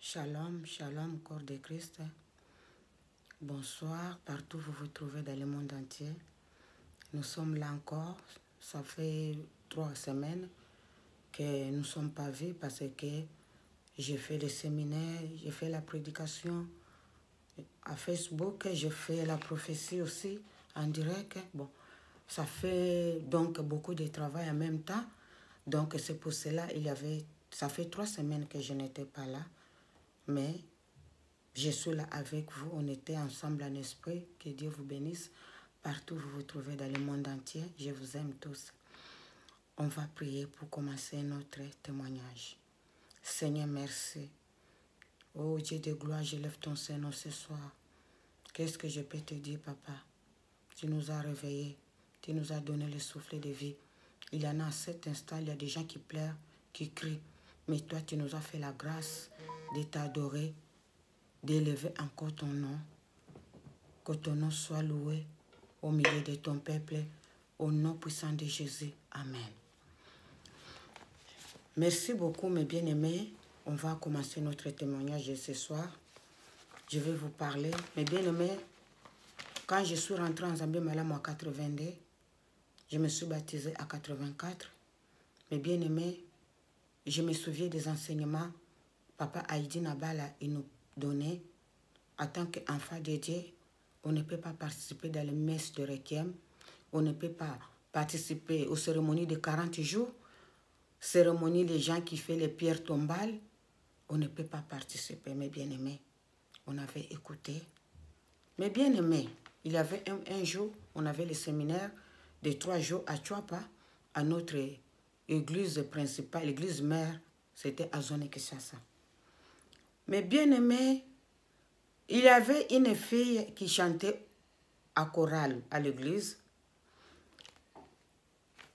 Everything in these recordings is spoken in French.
Shalom, shalom, corps de Christ. Bonsoir, partout où vous vous trouvez dans le monde entier. Nous sommes là encore. Ça fait 3 semaines que nous ne sommes pas vus parce que j'ai fait le séminaire, j'ai fait la prédication à Facebook, j'ai fait la prophétie aussi en direct. Bon, ça fait donc beaucoup de travail en même temps. Donc c'est pour cela, ça fait 3 semaines que je n'étais pas là. Mais je suis là avec vous, on était ensemble en esprit. Que Dieu vous bénisse partout où vous vous trouvez dans le monde entier. Je vous aime tous. On va prier pour commencer notre témoignage. Seigneur, merci. Oh Dieu de gloire, je lève ton Seigneur ce soir. Qu'est-ce que je peux te dire, papa? Tu nous as réveillés, tu nous as donné le souffle de vie. Il y en a à cet instant, il y a des gens qui pleurent, qui crient. Mais toi, tu nous as fait la grâce de t'adorer, d'élever encore ton nom. Que ton nom soit loué au milieu de ton peuple, au nom puissant de Jésus. Amen. Merci beaucoup, mes bien-aimés. On va commencer notre témoignage ce soir. Je vais vous parler. Mes bien-aimés, quand je suis rentrée en Zambie Malamu en 82, je me suis baptisée à 84. Mes bien-aimés, je me souviens des enseignements Papa Haïdi Nabala il nous donnait. En tant qu'enfant de Dieu, on ne peut pas participer dans les messes de requiem. On ne peut pas participer aux cérémonies de 40 jours. Cérémonie, les gens qui font les pierres tombales. On ne peut pas participer, mes bien-aimés. On avait écouté. Mes bien-aimés, il y avait un jour, on avait le séminaire de 3 jours à Chouapa, à notre église principale, l'église mère, c'était à Zone-Kishasa. Mes bien-aimés, il y avait une fille qui chantait à chorale à l'église.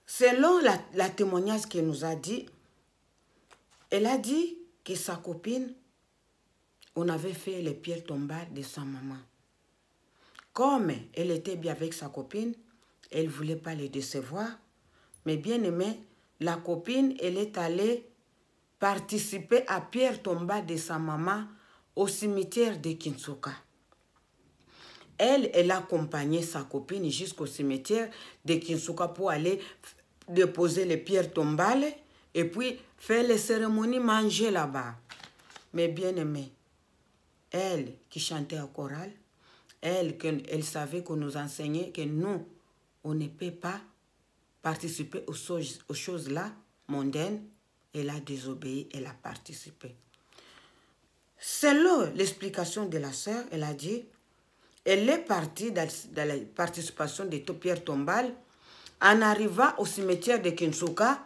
Selon la témoignage qu'elle nous a dit, elle a dit que sa copine, on avait fait les pierres tombales de sa maman. Comme elle était bien avec sa copine, elle ne voulait pas les décevoir. Mais bien aimé, la copine, elle est allée participer à pierre tombale de sa maman au cimetière de Kinsuka. Elle a accompagné sa copine jusqu'au cimetière de Kinsuka pour aller déposer les pierres tombales et puis faire les cérémonies, manger là-bas. Mais bien aimé, elle qui chantait au choral, elle savait qu'on nous enseignait que nous, on ne peut pas participer aux choses là, mondaines. Elle a désobéi, elle a participé. Selon l'explication de la sœur, elle a dit, elle est partie dans la participation des pierres tombales. En arrivant au cimetière de Kinsuka,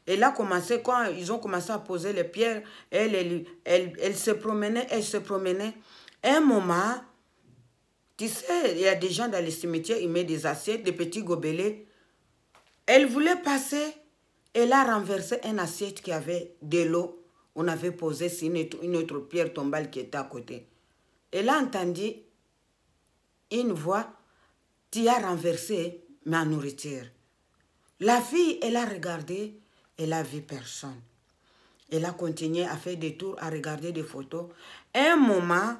elle a commencé, quand ils ont commencé à poser les pierres, elle se promenait. Un moment, tu sais, il y a des gens dans les cimetières, ils mettent des assiettes, des petits gobelets. Elle voulait passer, elle a renversé une assiette qui avait de l'eau. On avait posé sur une autre pierre tombale qui était à côté. Elle a entendu une voix, tu as renversé ma nourriture. La fille, elle a regardé, elle a vu personne. Elle a continué à faire des tours, à regarder des photos. Un moment,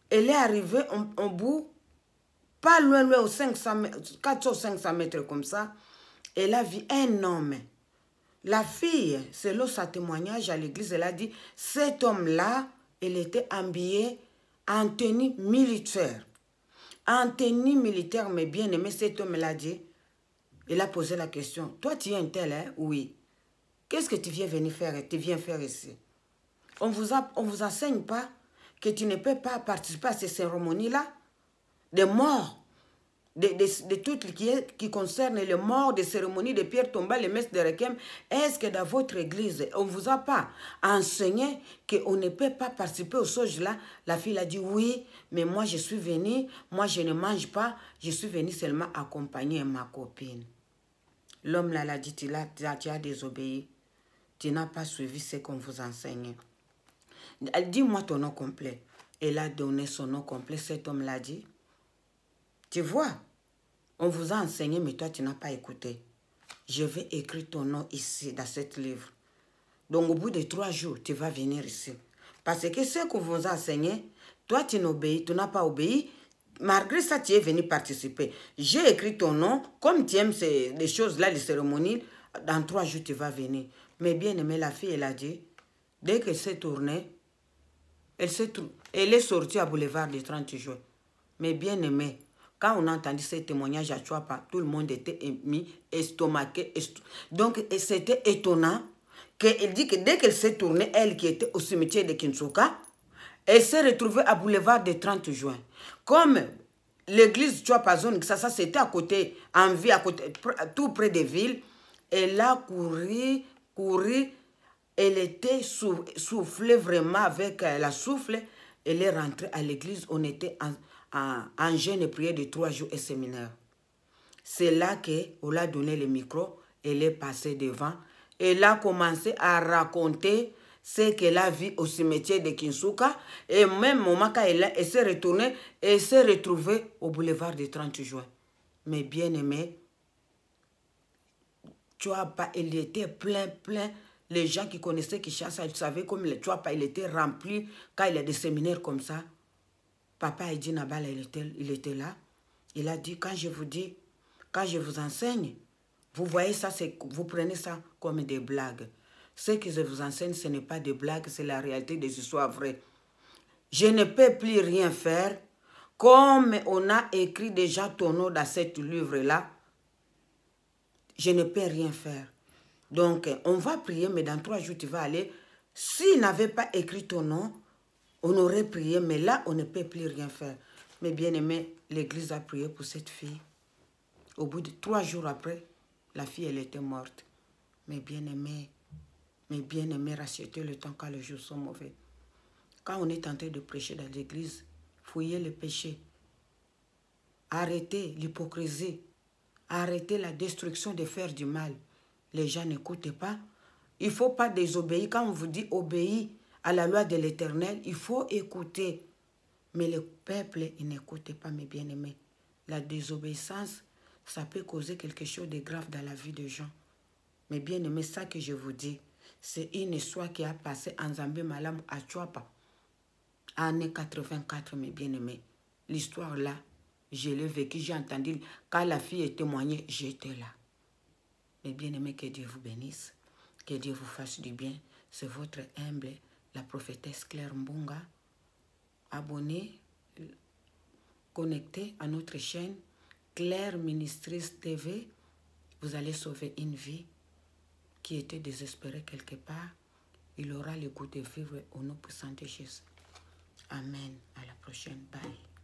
elle est arrivée au bout, pas loin, aux 400 ou 500 mètres comme ça. Elle a vu un homme. La fille, selon sa témoignage à l'église, elle a dit, cet homme-là, il était habillé en tenue militaire. En tenue militaire, mais bien aimé, cet homme l'a dit, il a posé la question, toi tu es un tel, hein? Oui. Qu'est-ce que tu viens faire ici? On vous enseigne pas que tu ne peux pas participer à ces cérémonies-là, de mort, de tout qui concerne les morts, des cérémonies de pierre tombale, les messes de requiem. Est-ce que dans votre église, on ne vous a pas enseigné qu'on ne peut pas participer aux choses-là? La fille a dit oui, mais moi je suis venue, moi je ne mange pas, je suis venue seulement accompagner ma copine. L'homme là l'a dit, tu as désobéi. Tu n'as pas suivi ce qu'on vous enseigne. Dis-moi ton nom complet. Elle a donné son nom complet. Cet homme l'a dit. Tu vois, on vous a enseigné, mais toi, tu n'as pas écouté. Je vais écrire ton nom ici, dans ce livre. Donc, au bout de 3 jours, tu vas venir ici. Parce que ce que vous enseignez, toi, tu n'as pas obéi. Malgré ça, tu es venu participer. J'ai écrit ton nom. Comme tu aimes les choses-là, les cérémonies, dans 3 jours, tu vas venir. Mais bien aimé, la fille, elle a dit, dès qu'elle s'est tournée, elle est sortie à Boulevard du 30 juin. Mais bien aimé, quand on a entendu ce témoignage à Chouapa, tout le monde était émis, estomaqué. Donc, c'était étonnant qu'elle dit que dès qu'elle s'est tournée, elle qui était au cimetière de Kinshasa, elle s'est retrouvée à Boulevard du 30 juin. Comme l'église Chouapa-Zone, ça c'était à côté, en ville, à côté, tout près des villes, elle a couru, elle était soufflée vraiment avec la souffle. Elle est rentrée à l'église, on était en jeûne et prière de 3 jours et séminaire. C'est là qu'on l'a donné le micro, elle est passée devant. Elle a commencé à raconter ce qu'elle a vu au cimetière de Kinshasa. Et même au moment quand elle s'est retournée, elle s'est retrouvée au boulevard du 30 juin. Mais bien aimé, Chouapa, il était plein. Les gens qui connaissaient Kinshasa, ils savaient comme le Chouapa, il était rempli. Quand il y a des séminaires comme ça, Papa Edi Nabala, il était là. Il a dit, quand je vous enseigne, vous voyez ça, vous prenez ça comme des blagues. Ce que je vous enseigne, ce n'est pas des blagues, c'est la réalité des histoires vraies. Je ne peux plus rien faire. Comme on a écrit déjà ton nom dans ce livre-là, je ne peux rien faire. Donc, on va prier, mais dans 3 jours, tu vas aller. S'il n'avait pas écrit ton nom, on aurait prié, mais là, on ne peut plus rien faire. Mais bien aimé, l'église a prié pour cette fille. Au bout de 3 jours après, la fille, elle était morte. Mais bien aimé, rachetez le temps quand les jours sont mauvais. Quand on est tenté de prêcher dans l'église, fouillez le péché. Arrêtez l'hypocrisie. Arrêtez la destruction de faire du mal. Les gens n'écoutent pas. Il ne faut pas désobéir. Quand on vous dit obéir à la loi de l'Éternel, il faut écouter. Mais le peuple, il n'écoute pas, mes bien-aimés. La désobéissance, ça peut causer quelque chose de grave dans la vie des gens. Mais bien-aimés, ça que je vous dis, c'est une histoire qui a passé en Zambie Malam à Chouapa. Année 84, mes bien-aimés. L'histoire là, je l'ai vécu, j'ai entendu. Quand la fille est témoignée, j'étais là. Mes bien-aimés, que Dieu vous bénisse. Que Dieu vous fasse du bien. C'est votre humble, la prophétesse Claire Mbunga. Abonnez, connectez à notre chaîne Claire Ministrice TV. Vous allez sauver une vie qui était désespérée quelque part. Il aura le goût de vivre au nom puissant de Jésus. Amen. À la prochaine. Bye.